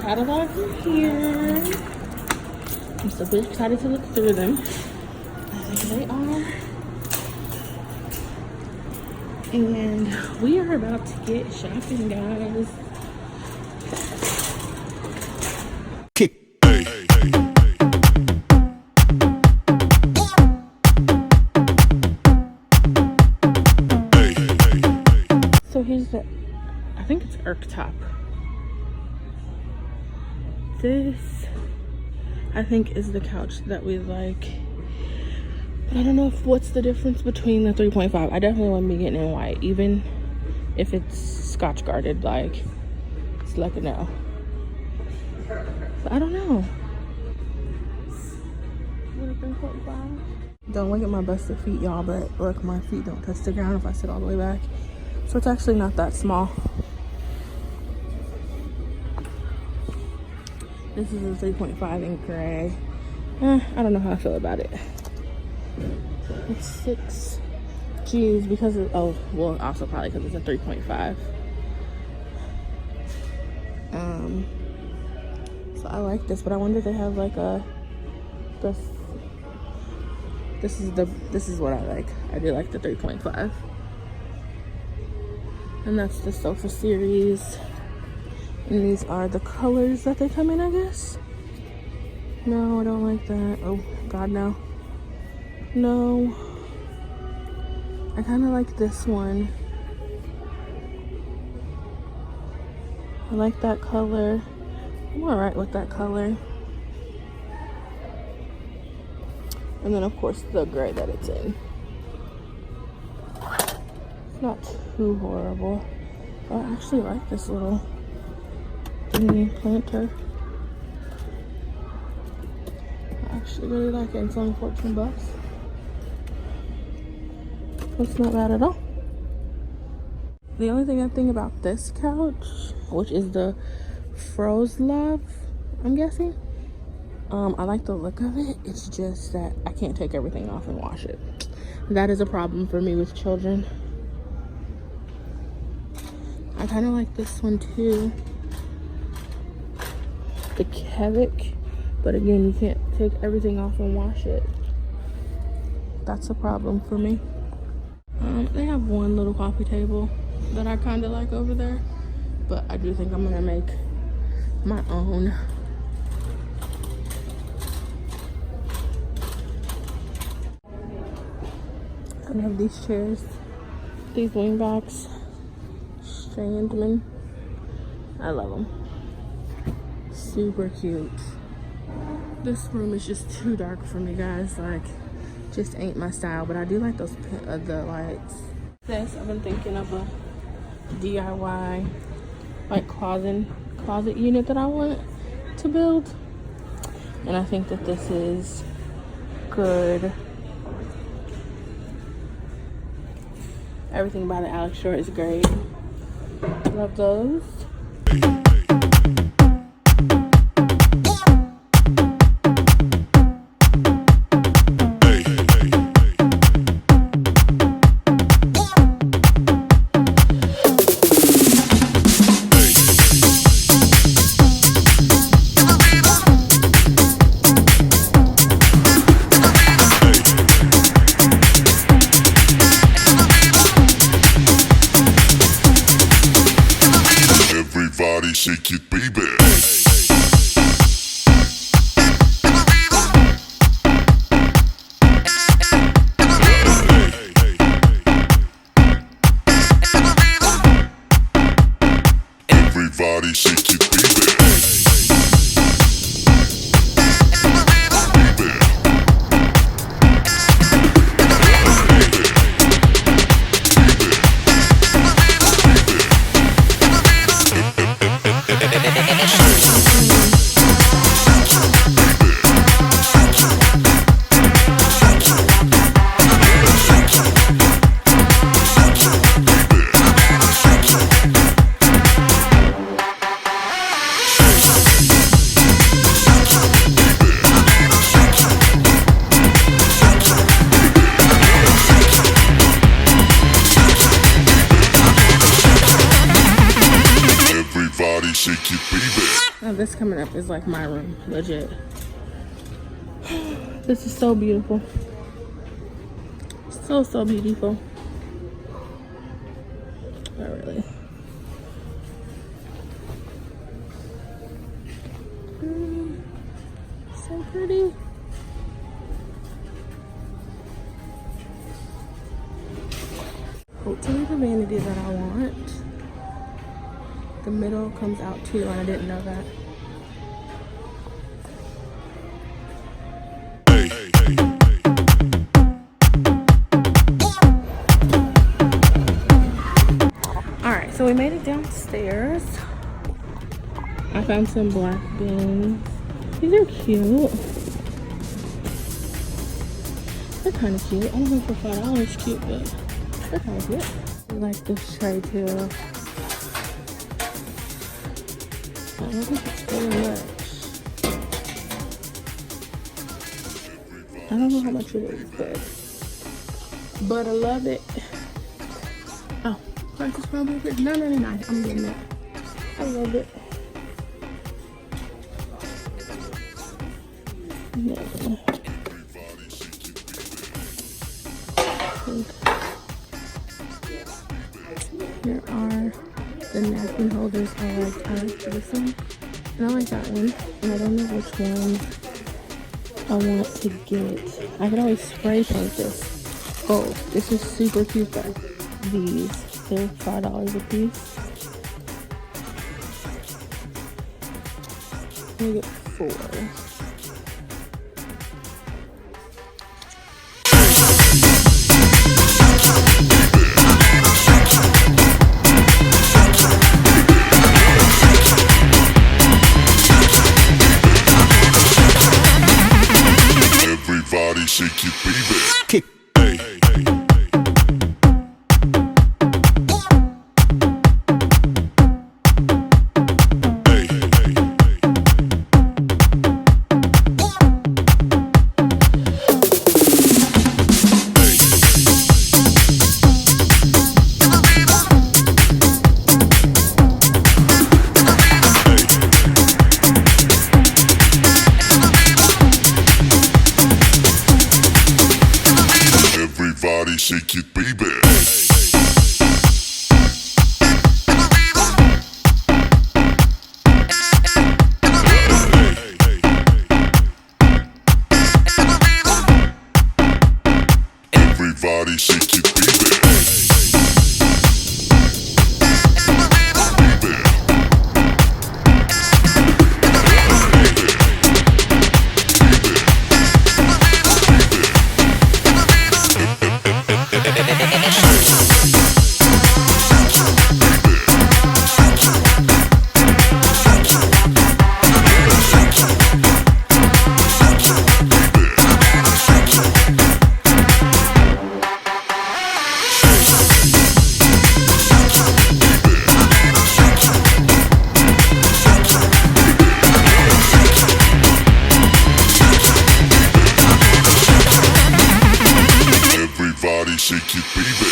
catalogs in here. I'm super excited to look through them. They are. And we are about to get shopping, guys. So here's the, I think it's Irk Top. This, I think, is the couch that we like. But I don't know what's the difference between the 3.5. I definitely want to be getting in white, even if it's scotch guarded. Like, it's like a no. But I don't know. Don't look at my busted feet, y'all, but look, my feet don't touch the ground if I sit all the way back. So it's actually not that small. This is a 3.5 in gray. I don't know how I feel about it. It's 6 G's because of, oh, well, also probably because it's a 3.5. So I like this, but I wonder if they have like a, this is what I like. I do like the 3.5. And that's the sofa series. And these are the colors that they come in, I guess. No, I don't like that. Oh, God, no. No. I kind of like this one. I like that color. I'm alright with that color. And then, of course, the gray that it's in. It's not too horrible. I actually like this little thingy planter. I actually really like it. It's only 14 bucks. It's not bad at all. The only thing I think about this couch, which is the Froze Love, I'm guessing. I like the look of it. It's just that I can't take everything off and wash it. That is a problem for me with children. I kind of like this one too. The Kevik, but again, you can't take everything off and wash it. That's a problem for me. They have one little coffee table that I kind of like over there, but I do think I'm gonna make my own. I have these chairs, these wing backs, Strandman. I love them. Super cute. This room is just too dark for me, guys. Like, just ain't my style. But I do like those the lights. This, I've been thinking of a DIY like closet unit that I want to build, and I think that this is good. Everything by the Alex Short is great. Love those. this coming up is like my room, legit. This is so beautiful. So beautiful. Not really. So pretty. Hopefully the vanity that I want. The middle comes out too, and I didn't know that. Alright, so we made it downstairs. I found some black bins. These are cute. They're kind of cute. I don't know if for $5 cute, but they're kind of cute. I like this tray too. I don't think it's very much. I don't know how much it is, but I love it. Oh, price is probably $9.99. I'm getting that. I love it. No. Here are the napkin holders. I like this one, and I like that one, and I don't know which one I want to get. I could always spray paint this. Oh, this is super cute though. These, they're $5 a piece. I'm gonna get 4. Everybody shake your baby. Everybody shake it, baby. Everybody shake it, baby. Everybody shake it, baby.